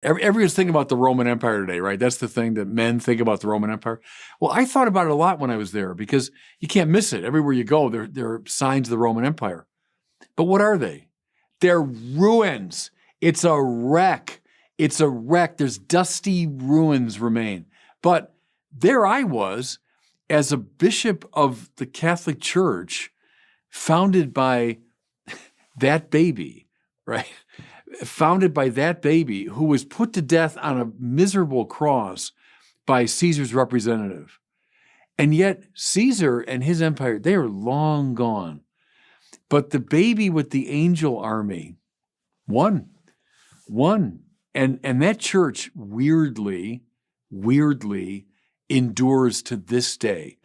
Everyone's thinking about the Roman Empire today, right? That's the thing that men think about the Roman Empire. Well, I thought about it a lot when I was there because you can't miss it. Everywhere you go, there are signs of the Roman Empire. But what are they? They're ruins. It's a wreck. It's a wreck. There's dusty ruins remain. But there I was as a bishop of the Catholic Church, founded by that baby, right? Founded by that baby who was put to death on a miserable cross by Caesar's representative. And yet Caesar and his empire, they are long gone. But the baby with the angel army won. And that church weirdly endures to this day.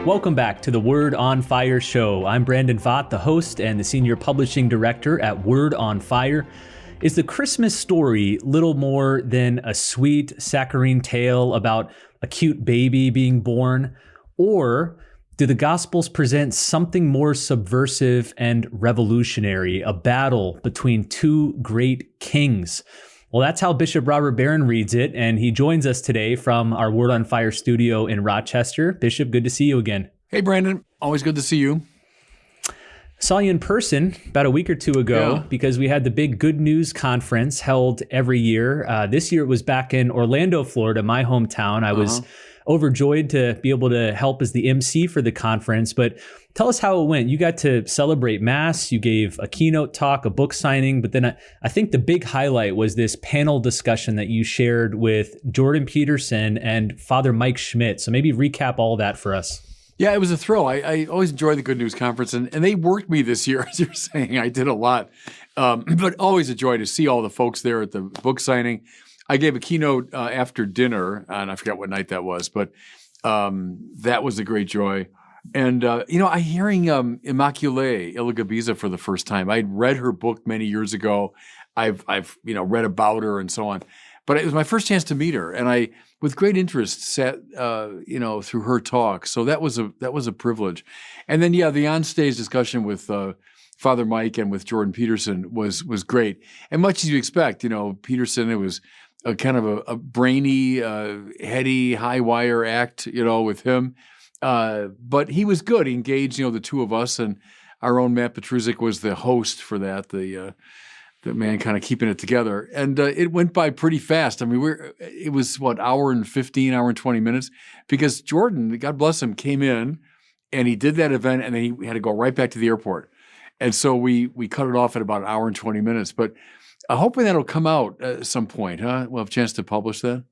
Welcome back to the Word on Fire show. I'm Brandon Vaught, the host and the senior publishing director at Word on Fire. Is the Christmas story little more than a sweet saccharine tale about a cute baby being born? Or do the Gospels present something more subversive and revolutionary, a battle between two great kings? Well, that's how Bishop Robert Barron reads it, and he joins us today from our Word on Fire studio in Rochester. Bishop, good to see you again. Hey, Brandon. Always good to see you. Saw you in person about a week or two ago because we had the big Good News Conference held every year. This year it was back in Orlando, Florida, my hometown. I was overjoyed to be able to help as the MC for the conference, but tell us how it went. You got to celebrate Mass, you gave a keynote talk, a book signing, but then I think the big highlight was this panel discussion that you shared with Jordan Peterson and Father Mike Schmidt. So maybe recap all that for us. Yeah, it was a thrill. I always enjoy the Good News Conference, and they worked me this year, as you're saying. I did a lot, but always a joy to see all the folks there at the book signing. I gave a keynote after dinner, and I forgot what night that was, but that was a great joy. And, I hearing Immaculée Iligabiza for the first time. I'd read her book many years ago. I've read about her and so on. But it was my first chance to meet her, and I, with great interest, sat, through her talk. So that was a privilege. And then, the onstage discussion with Father Mike and with Jordan Peterson was great. And much as you expect, Peterson, it was a kind of a brainy, heady, high wire act, with him. But he was good. He engaged, the two of us, and our own Matt Petrusik was the host for that, the man kind of keeping it together. And it went by pretty fast. I mean, it was hour and 20 minutes, because Jordan, God bless him, came in and he did that event, and then he had to go right back to the airport. And so we cut it off at about an hour and 20 minutes. But hoping that'll come out at some point, huh? We'll have a chance to publish that.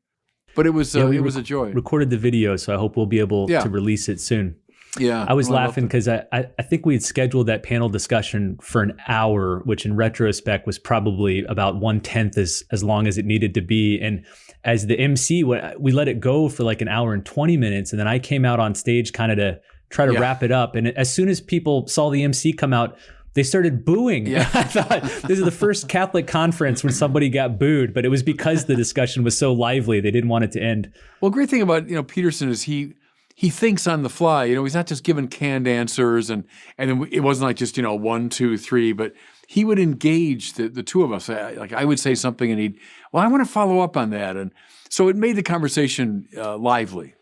But it was a joy. Recorded the video, so I hope we'll be able to release it soon. Yeah, I was laughing because I think we had scheduled that panel discussion for an hour, which in retrospect was probably about 1/10 as long as it needed to be. And as the MC, we let it go for like an hour and 20 minutes, and then I came out on stage kind of to try to wrap it up. And as soon as people saw the MC come out, they started booing. Yeah. I thought this is the first Catholic conference when somebody got booed, but it was because the discussion was so lively. They didn't want it to end. Well, great thing about, Peterson is he thinks on the fly. He's not just giving canned answers, and then it wasn't like just, 1, 2, 3, but he would engage the two of us. Like I would say something and I want to follow up on that. And so it made the conversation lively.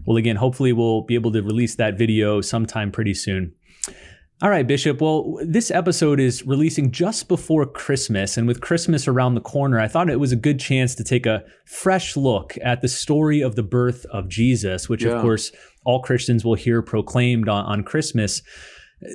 Well, again, hopefully we'll be able to release that video sometime pretty soon. All right, Bishop. Well, this episode is releasing just before Christmas, and with Christmas around the corner, I thought it was a good chance to take a fresh look at the story of the birth of Jesus, which, of course, all Christians will hear proclaimed on Christmas.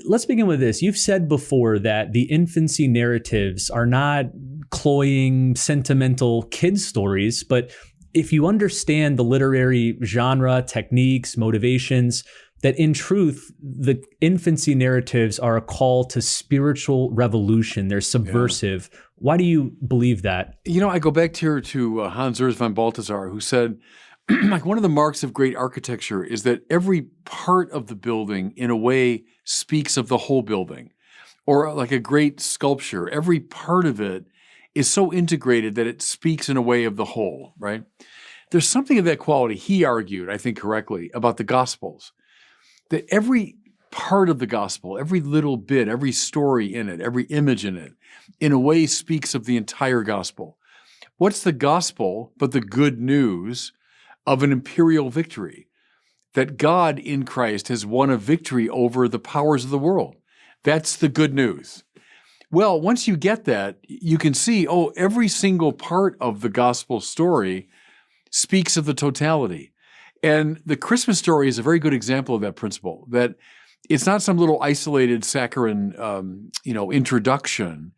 Let's begin with this. You've said before that the infancy narratives are not cloying, sentimental kids' stories, but if you understand the literary genre, techniques, motivations, that in truth, the infancy narratives are a call to spiritual revolution. They're subversive. Yeah. Why do you believe that? I go back to Hans Urs von Balthasar, who said, like, one of the marks of great architecture is that every part of the building, in a way, speaks of the whole building. Or like a great sculpture, every part of it is so integrated that it speaks in a way of the whole, right? There's something of that quality, he argued, I think correctly, about the Gospels. that every part of the gospel, every little bit, every story in it, every image in it, in a way speaks of the entire gospel. What's the gospel but the good news of an imperial victory? That God in Christ has won a victory over the powers of the world. That's the good news. Well, once you get that, you can see, every single part of the gospel story speaks of the totality. And the Christmas story is a very good example of that principle, that it's not some little isolated saccharine, introduction,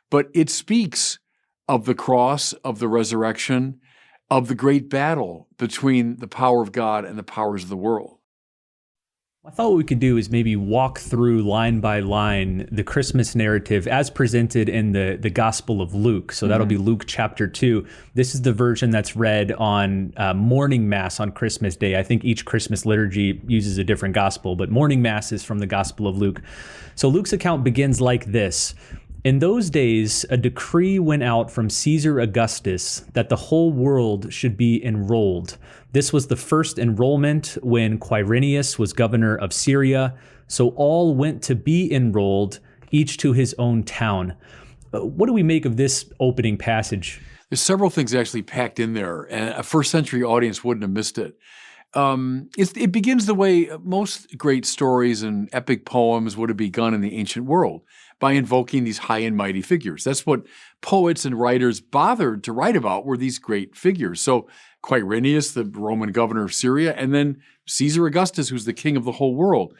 but it speaks of the cross, of the resurrection, of the great battle between the power of God and the powers of the world. I thought what we could do is maybe walk through line by line the Christmas narrative as presented in the Gospel of Luke. So that'll be Luke chapter 2. This is the version that's read on morning mass on Christmas Day. I think each Christmas liturgy uses a different gospel, but morning mass is from the Gospel of Luke. So Luke's account begins like this. In those days, a decree went out from Caesar Augustus that the whole world should be enrolled. This was the first enrollment when Quirinius was governor of Syria. So all went to be enrolled, each to his own town. What do we make of this opening passage? There's several things actually packed in there, and a first century audience wouldn't have missed it. It begins the way most great stories and epic poems would have begun in the ancient world, by invoking these high and mighty figures. That's what poets and writers bothered to write about, were these great figures. So Quirinius, the Roman governor of Syria, and then Caesar Augustus, who's the king of the whole world.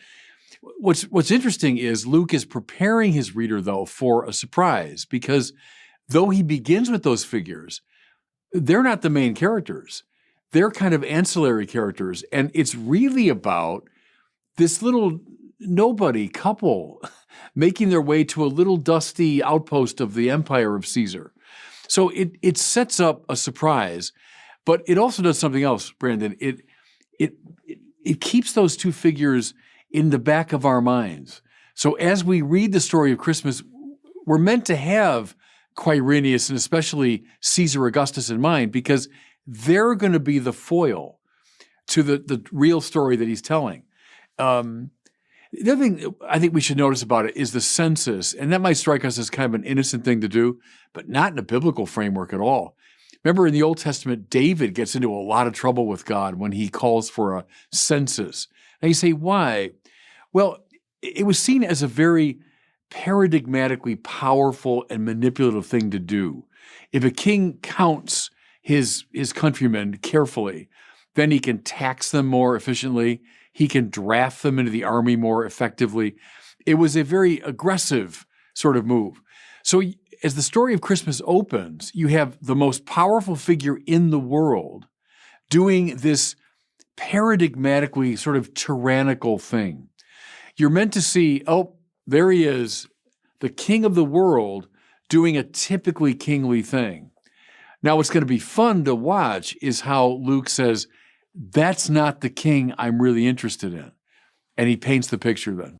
What's interesting is Luke is preparing his reader, though, for a surprise, because though he begins with those figures, they're not the main characters. They're kind of ancillary characters, and it's really about this little nobody couple making their way to a little dusty outpost of the empire of Caesar. So it sets up a surprise, but it also does something else, Brandon. It keeps those two figures in the back of our minds. So as we read the story of Christmas, we're meant to have Quirinius and especially Caesar Augustus in mind, because they're going to be the foil to the real story that he's telling. The other thing I think we should notice about it is the census, and that might strike us as kind of an innocent thing to do, but not in a biblical framework at all. Remember, in the Old Testament, David gets into a lot of trouble with God when he calls for a census. Now you say, why? Well, it was seen as a very paradigmatically powerful and manipulative thing to do. If a king counts his countrymen carefully, then he can tax them more efficiently. He can draft them into the army more effectively. It was a very aggressive sort of move. So as the story of Christmas opens, you have the most powerful figure in the world doing this paradigmatically sort of tyrannical thing. You're meant to see, there he is, the king of the world doing a typically kingly thing. Now, what's going to be fun to watch is how Luke says, that's not the king I'm really interested in. And he paints the picture then.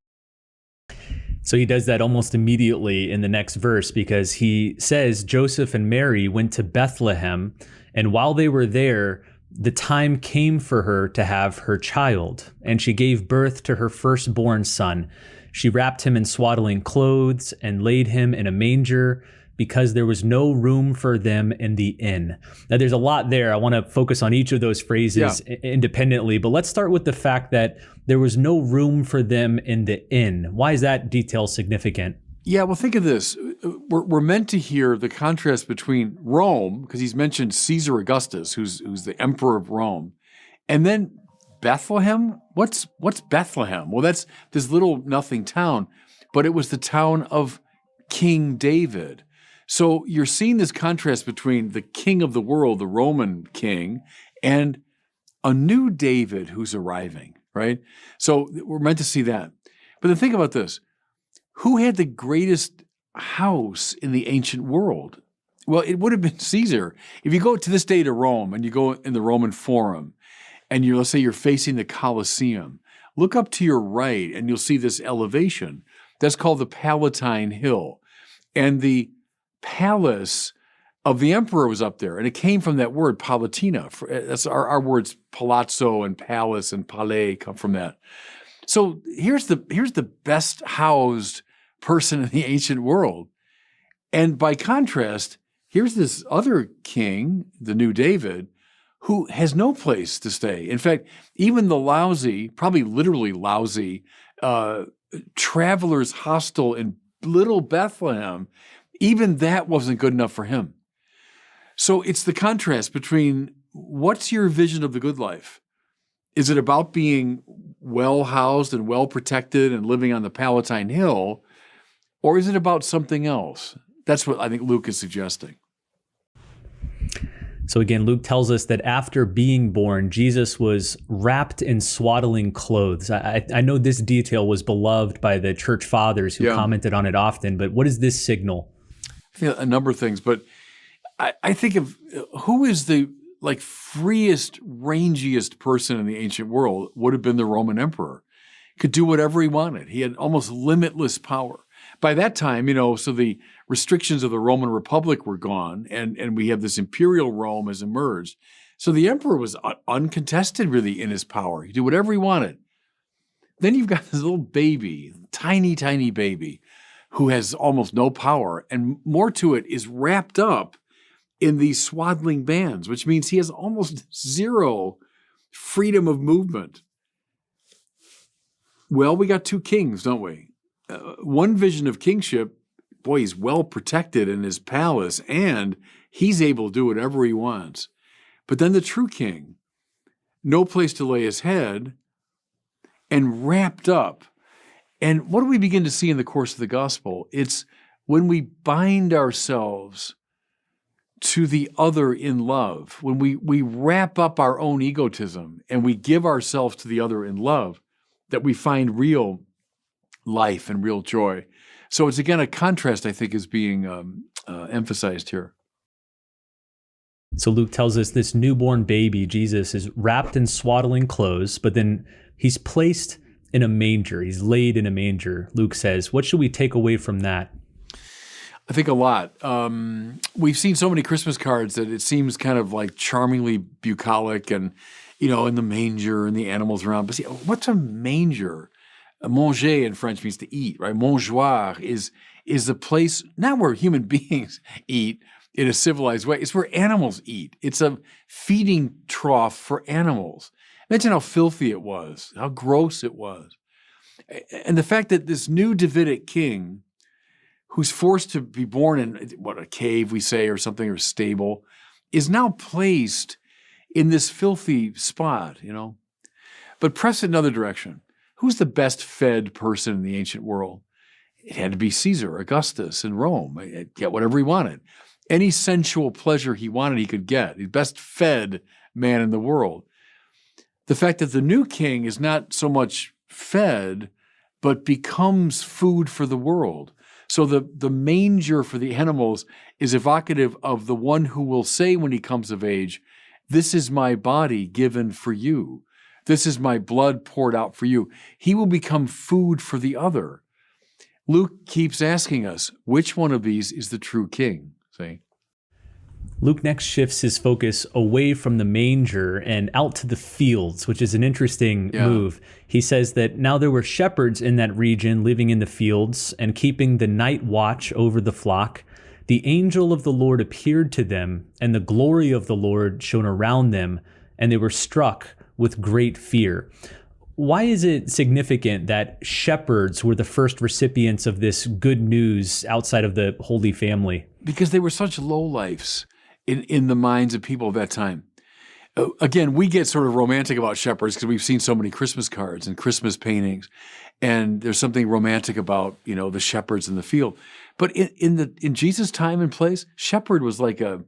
So he does that almost immediately in the next verse, because he says Joseph and Mary went to Bethlehem, and while they were there, the time came for her to have her child, and she gave birth to her firstborn son. She wrapped him in swaddling clothes and laid him in a manger, because there was no room for them in the inn. Now, there's a lot there. I want to focus on each of those phrases independently, but let's start with the fact that there was no room for them in the inn. Why is that detail significant? Yeah, well, think of this. We're meant to hear the contrast between Rome, because he's mentioned Caesar Augustus, who's the emperor of Rome, and then Bethlehem. What's Bethlehem? Well, that's this little nothing town, but it was the town of King David. So you're seeing this contrast between the king of the world, the Roman king, and a new David who's arriving, right? So we're meant to see that. But then think about this. Who had the greatest house in the ancient world? Well, it would have been Caesar. If you go to this day to Rome and you go in the Roman Forum and let's say you're facing the Colosseum, look up to your right and you'll see this elevation. That's called the Palatine Hill. And the palace of the emperor was up there, and it came from that word palatina. That's our words palazzo and palace and palais come from that. So here's the best housed person in the ancient world. And by contrast, here's this other king, the new David, who has no place to stay. In fact, even the lousy, probably literally lousy, travelers hostel in little Bethlehem, even that wasn't good enough for him. So it's the contrast between what's your vision of the good life? Is it about being well housed and well protected and living on the Palatine Hill? Or is it about something else? That's what I think Luke is suggesting. So again, Luke tells us that after being born, Jesus was wrapped in swaddling clothes. I know this detail was beloved by the church fathers who commented on it often, but what does this signal? I think a number of things, but I think of who is the freest, rangiest person in the ancient world would have been the Roman emperor. Could do whatever he wanted. He had almost limitless power. By that time, so the restrictions of the Roman Republic were gone, and we have this imperial Rome has emerged. So the emperor was uncontested, really, in his power. He could do whatever he wanted. Then you've got this little baby, tiny, tiny baby, who has almost no power, and more to it, is wrapped up in these swaddling bands, which means he has almost zero freedom of movement. Well, we got two kings, don't we? One vision of kingship, boy, he's well protected in his palace, and he's able to do whatever he wants. But then the true king, no place to lay his head, and wrapped up. And what do we begin to see in the course of the gospel? It's when we bind ourselves to the other in love, when we wrap up our own egotism and we give ourselves to the other in love, that we find real life and real joy. So it's, again, a contrast, I think, is being emphasized here. So Luke tells us this newborn baby, Jesus, is wrapped in swaddling clothes, but then he's placed in a manger. He's laid in a manger, Luke says. What should we take away from that? I think a lot. We've seen so many Christmas cards that it seems kind of like charmingly bucolic and, in the manger and the animals around. But see, what's a manger? Manger in French means to eat, right? Mangeoire is a place, not where human beings eat in a civilized way. It's where animals eat. It's a feeding trough for animals. Imagine how filthy it was, how gross it was. And the fact that this new Davidic king, who's forced to be born in, a cave, we say, or something, or stable, is now placed in this filthy spot, But press it another direction. Who's the best fed person in the ancient world? It had to be Caesar, Augustus in Rome. He'd get whatever he wanted. Any sensual pleasure he wanted, he could get. He's the best fed man in the world. The fact that the new king is not so much fed, but becomes food for the world. So the manger for the animals is evocative of the one who will say when he comes of age, "This is my body given for you. This is my blood poured out for you." He will become food for the other. Luke keeps asking us, which one of these is the true king? See? Luke next shifts his focus away from the manger and out to the fields, which is an interesting move. He says that now there were shepherds in that region living in the fields and keeping the night watch over the flock. The angel of the Lord appeared to them, and the glory of the Lord shone around them, and they were struck with great fear. Why is it significant that shepherds were the first recipients of this good news outside of the Holy Family? Because they were such lowlifes in the minds of people of that time. Again, we get sort of romantic about shepherds because we've seen so many Christmas cards and Christmas paintings, and there's something romantic about, the shepherds in the field. But in Jesus' time and place, shepherd was like a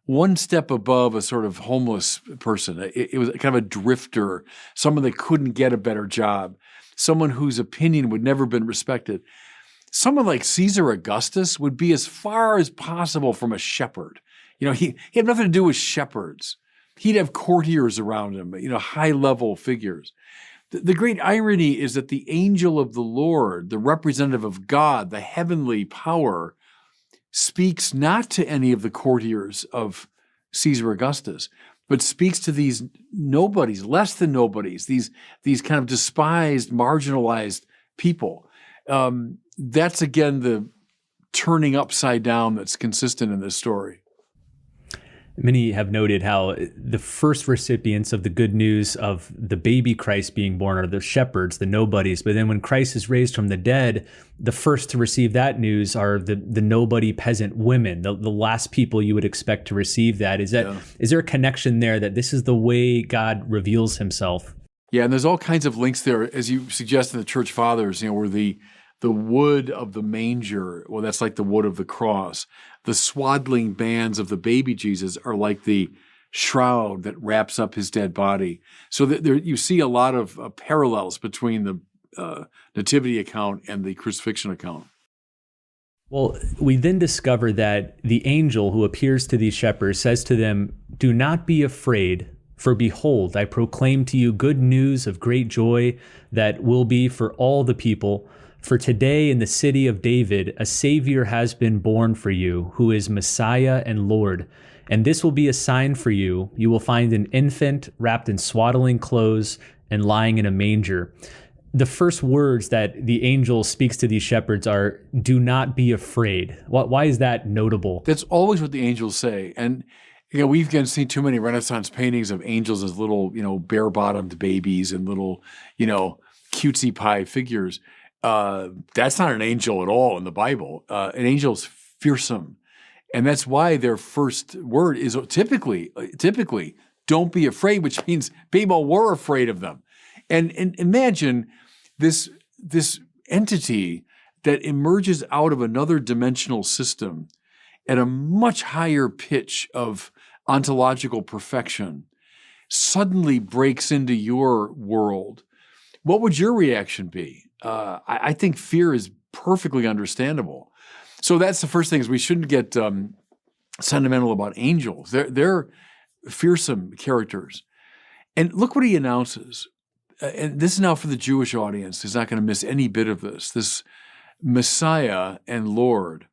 one step above a sort of homeless person. It was kind of a drifter, someone that couldn't get a better job, someone whose opinion would never been respected. Someone like Caesar Augustus would be as far as possible from a shepherd. He had nothing to do with shepherds. He'd have courtiers around him, high-level figures. The great irony is that the angel of the Lord, the representative of God, the heavenly power, speaks not to any of the courtiers of Caesar Augustus. but speaks to these nobodies, less than nobodies, these kind of despised, marginalized people. That's again the turning upside down that's consistent in this story. Many have noted how the first recipients of the good news of the baby Christ being born are the shepherds, the nobodies. But then when Christ is raised from the dead, the first to receive that news are the nobody peasant women, the last people you would expect to receive that. Is there a connection there that this is the way God reveals himself? Yeah, and there's all kinds of links there, as you suggest in the Church Fathers, where the wood of the manger, well, that's like the wood of the cross. The swaddling bands of the baby Jesus are like the shroud that wraps up his dead body. So there you see a lot of parallels between the nativity account and the crucifixion account. Well, we then discover that the angel who appears to these shepherds says to them, "Do not be afraid, for behold, I proclaim to you good news of great joy that will be for all the people. For today in the city of David, a Savior has been born for you, who is Messiah and Lord. And this will be a sign for you. You will find an infant wrapped in swaddling clothes and lying in a manger." The first words that the angel speaks to these shepherds are, "Do not be afraid." Why is that notable? That's always what the angels say. And we've seen too many Renaissance paintings of angels as little, bare-bottomed babies and little, cutesy pie figures. That's not an angel at all in the Bible. An angel's fearsome. And that's why their first word is typically, don't be afraid, which means people were afraid of them. And imagine this entity that emerges out of another dimensional system at a much higher pitch of ontological perfection suddenly breaks into your world. What would your reaction be? I think fear is perfectly understandable. So that's the first thing, is we shouldn't get sentimental about angels. They're fearsome characters. And look what he announces. And this is now for the Jewish audience. He's not going to miss any bit of this. This Messiah and Lord,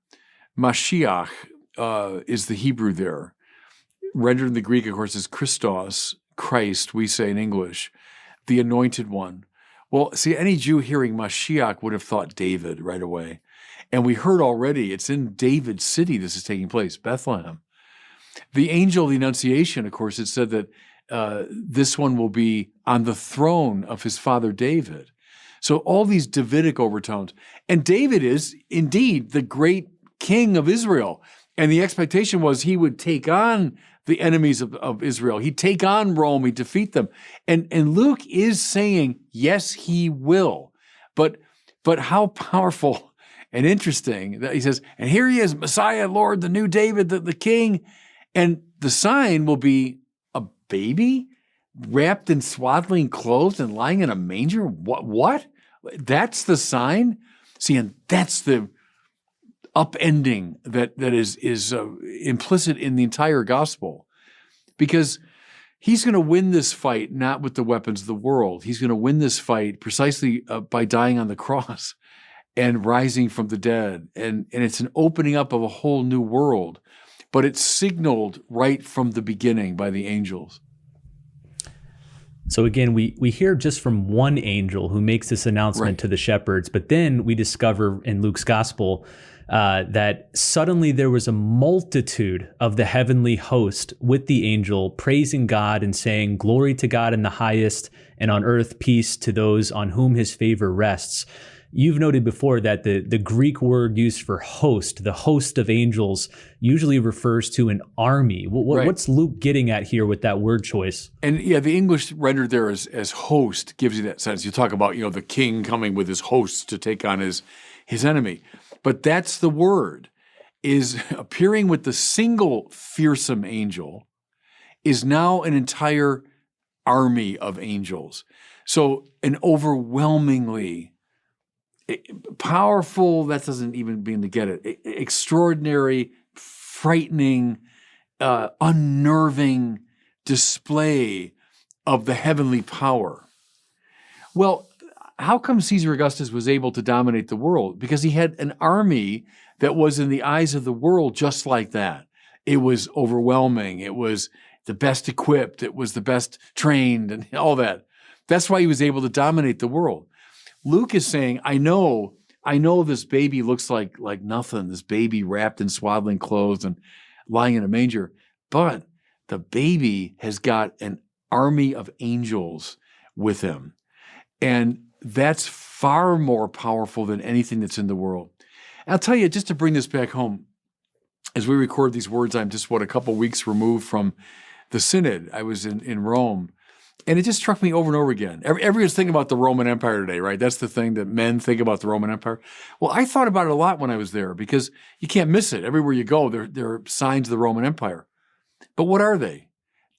Mashiach is the Hebrew there. Rendered in the Greek, of course, is Christos, Christ, we say in English, the anointed one. Well, see, any Jew hearing Mashiach would have thought David right away. And we heard already, it's in David's city this is taking place, Bethlehem. The angel of the Annunciation, of course, it said that this one will be on the throne of his father David. So all these Davidic overtones. And David is indeed the great king of Israel. And the expectation was he would take on the enemies of Israel. He'd take on Rome, he'd defeat them. And Luke is saying, yes, he will. But how powerful and interesting that he says, and here he is, Messiah, Lord, the new David, the king. And the sign will be a baby wrapped in swaddling clothes and lying in a manger. What? That's the sign? See, and that's the upending that is implicit in the entire gospel, because he's going to win this fight not with the weapons of the world. He's going to win this fight precisely by dying on the cross and rising from the dead. And it's an opening up of a whole new world, but it's signaled right from the beginning by the angels. So again, we hear just from one angel who makes this announcement to the shepherds, but then we discover in Luke's gospel that suddenly there was a multitude of the heavenly host with the angel praising God and saying, "Glory to God in the highest, and on earth peace to those on whom his favor rests." You've noted before that the Greek word used for host, the host of angels, usually refers to an army. What's Luke getting at here with that word choice? And yeah, the English rendered there as host gives you that sense. You talk about, the king coming with his hosts to take on his enemy. But that's the word, is appearing with the single fearsome angel is now an entire army of angels. So an overwhelmingly powerful, that doesn't even begin to get it, extraordinary, frightening, unnerving display of the heavenly power. Well, how come Caesar Augustus was able to dominate the world? Because he had an army that was in the eyes of the world just like that. It was overwhelming. It was the best equipped. It was the best trained and all that. That's why he was able to dominate the world. Luke is saying, I know this baby looks like nothing, this baby wrapped in swaddling clothes and lying in a manger, but the baby has got an army of angels with him. And that's far more powerful than anything that's in the world. And I'll tell you, just to bring this back home, as we record these words, I'm just, a couple weeks removed from the synod. I was in Rome, and it just struck me over and over again. Everyone's thinking about the Roman Empire today, right? That's the thing that men think about the Roman Empire. Well, I thought about it a lot when I was there because you can't miss it. Everywhere you go, there are signs of the Roman Empire. But what are they?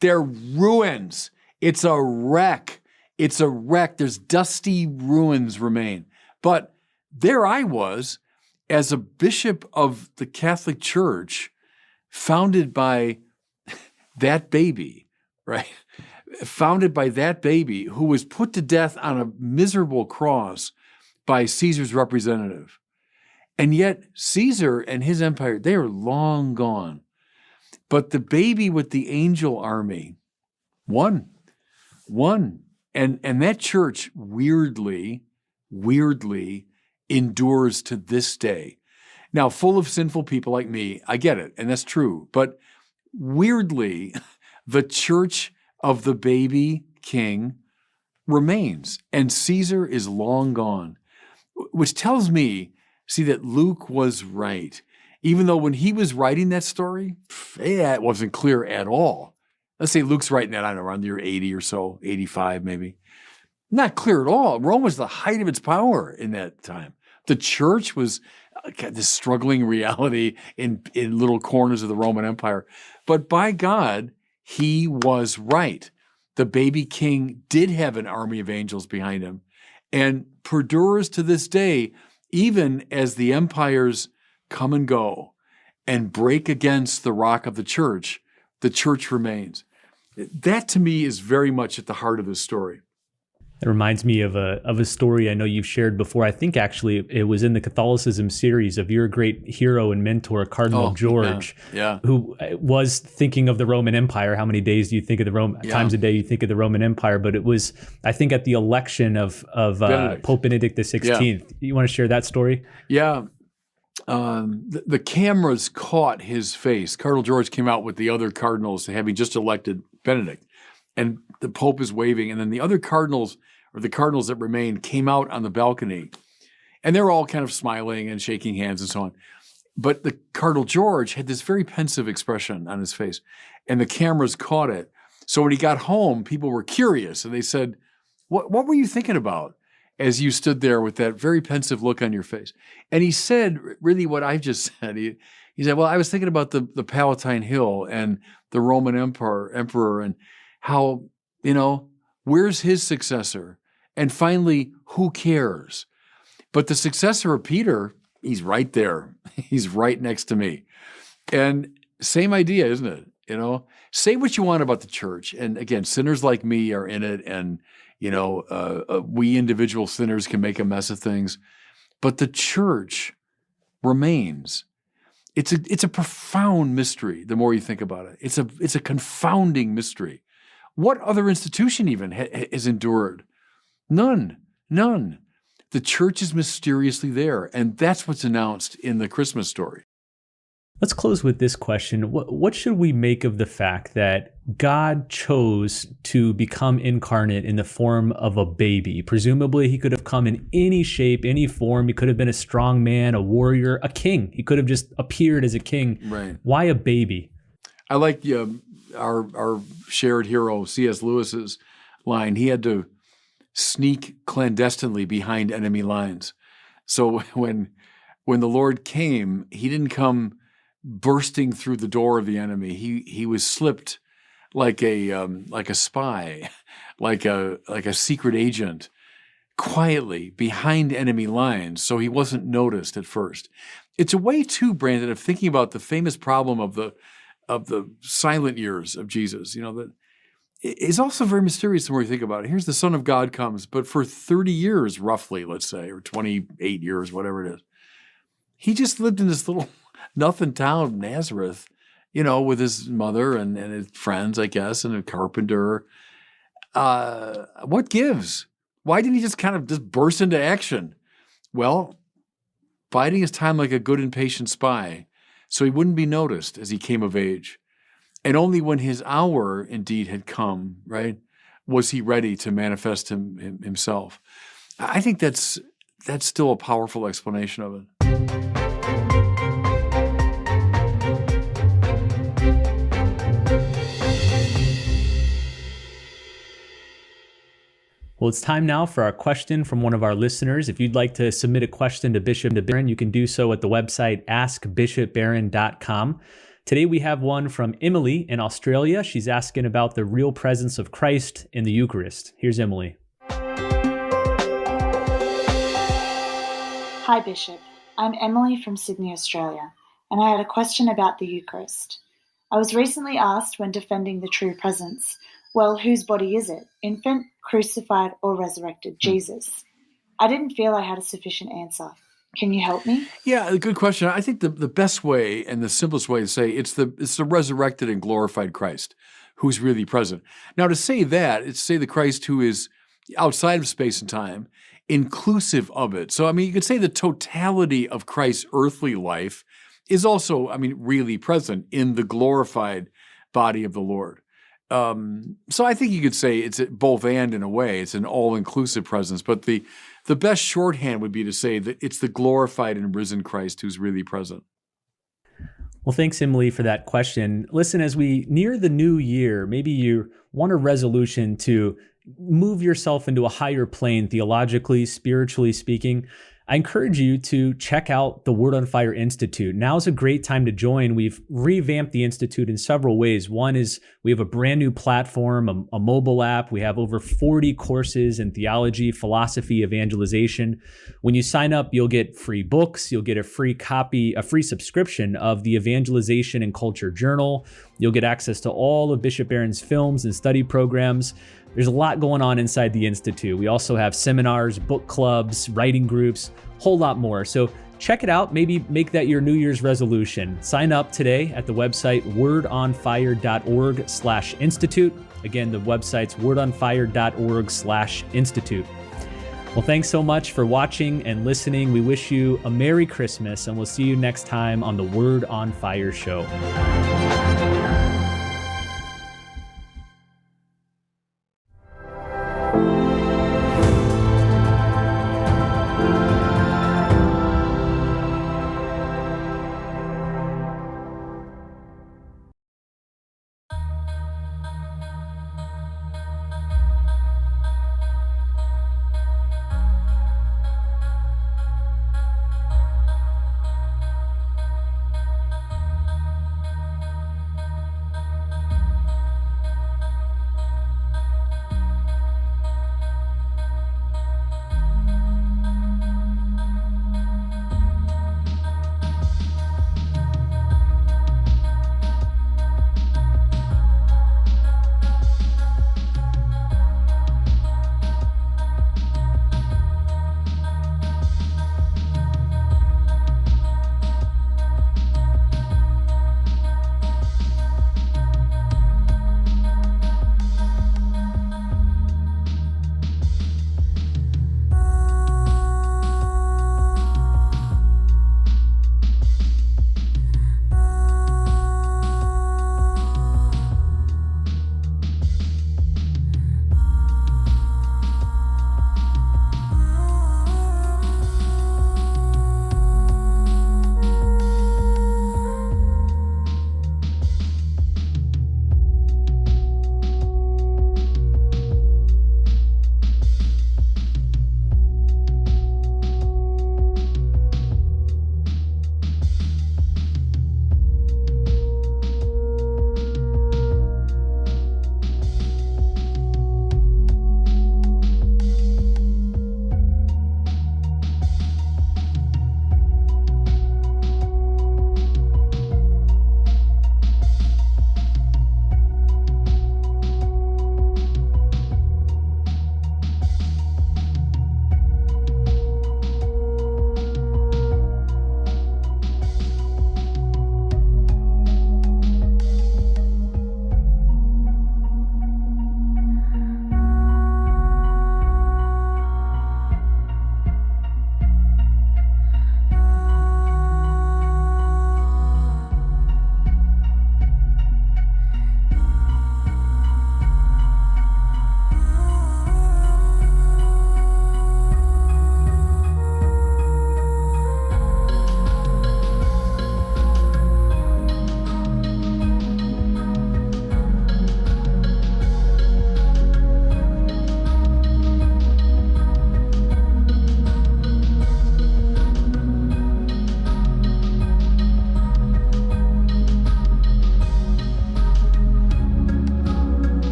They're ruins. It's a wreck. It's a wreck. There's dusty ruins remain. But there I was as a bishop of the Catholic Church, founded by that baby, right? Founded by that baby who was put to death on a miserable cross by Caesar's representative. And yet Caesar and his empire, they are long gone. But the baby with the angel army won. And that church weirdly endures to this day. Now, full of sinful people like me, I get it, and that's true. But weirdly, the church of the baby king remains, and Caesar is long gone, which tells me, see, that Luke was right. Even though when he was writing that story, it wasn't clear at all. Let's say Luke's writing that, I don't know, around the year 80 or so, 85 maybe. Not clear at all. Rome was the height of its power in that time. The church was this struggling reality in little corners of the Roman Empire. But by God, he was right. The baby king did have an army of angels behind him and perdures to this day, even as the empires come and go and break against the rock of the church remains. That to me is very much at the heart of this story. It reminds me of a story I know you've shared before. I think actually it was in the Catholicism series of your great hero and mentor, Cardinal George, who was thinking of the Roman Empire. How many days do you think of times a day you think of the Roman Empire? But it was, I think, at the election of Pope Benedict XVI. Yeah. You want to share that story? Yeah. The cameras caught his face. Cardinal George came out with the other cardinals, having just elected Benedict. And the Pope is waving, and then the other cardinals, or the cardinals that remain, came out on the balcony. And they're all kind of smiling and shaking hands and so on. But the Cardinal George had this very pensive expression on his face, and the cameras caught it. So when he got home, people were curious, and they said, what were you thinking about as you stood there with that very pensive look on your face? And he said really what I've just said. He said, well, I was thinking about the Palatine Hill and the Roman emperor and how, where's his successor? And finally, who cares? But the successor of Peter, he's right there. He's right next to me. And same idea, isn't it? Say what you want about the church. And again, sinners like me are in it. And, we individual sinners can make a mess of things. But the church remains. It's a profound mystery, the more you think about it. It's a confounding mystery. What other institution even has endured? None. The church is mysteriously there, and that's what's announced in the Christmas story. Let's close with this question. What should we make of the fact that God chose to become incarnate in the form of a baby? Presumably, he could have come in any shape, any form. He could have been a strong man, a warrior, a king. He could have just appeared as a king. Right. Why a baby? I like our shared hero, C.S. Lewis's line. He had to sneak clandestinely behind enemy lines. So when the Lord came, he didn't come bursting through the door of the enemy. He was slipped like a spy, like a secret agent, quietly behind enemy lines, so he wasn't noticed at first. It's a way too, Brandon, of thinking about the famous problem of the silent years of Jesus. That is also very mysterious the more you think about it. Here's the Son of God comes, but for 30 years, roughly, let's say, or 28 years, whatever it is, he just lived in this little nothing town, Nazareth, with his mother and his friends, I guess, and a carpenter. What gives? Why didn't he just kind of just burst into action? Well, biding his time like a good and patient spy, so he wouldn't be noticed as he came of age. And only when his hour indeed had come, right, was he ready to manifest himself. I think that's still a powerful explanation of it. Well, it's time now for our question from one of our listeners. If you'd like to submit a question to Bishop Barron, you can do so at the website askbishopbarron.com. Today we have one from Emily in Australia. She's asking about the real presence of Christ in the Eucharist. Here's Emily. Hi, Bishop. I'm Emily from Sydney, Australia, and I had a question about the Eucharist. I was recently asked when defending the true presence, well, whose body is it? Infant, crucified, or resurrected Jesus? I didn't feel I had a sufficient answer. Can you help me? Yeah, a good question. I think the best way and the simplest way to say it's the resurrected and glorified Christ who's really present. Now, to say that, it's to say the Christ who is outside of space and time, inclusive of it. So, you could say the totality of Christ's earthly life is also, really present in the glorified body of the Lord. So I think you could say it's both and in a way. It's an all-inclusive presence. But the best shorthand would be to say that it's the glorified and risen Christ who's really present. Well, thanks, Emily, for that question. Listen, as we near the new year, maybe you want a resolution to move yourself into a higher plane, theologically, spiritually speaking. I encourage you to check out the Word on Fire Institute. Now is a great time to join. We've revamped the Institute in several ways. One is we have a brand new platform, a mobile app. We have over 40 courses in theology, philosophy, evangelization. When you sign up, you'll get free books. You'll get a free subscription of the Evangelization and Culture Journal. You'll get access to all of Bishop Barron's films and study programs. There's a lot going on inside the Institute. We also have seminars, book clubs, writing groups, whole lot more. So check it out. Maybe make that your New Year's resolution. Sign up today at the website wordonfire.org/institute. Again, the website's wordonfire.org/institute. Well, thanks so much for watching and listening. We wish you a Merry Christmas, and we'll see you next time on the Word on Fire show.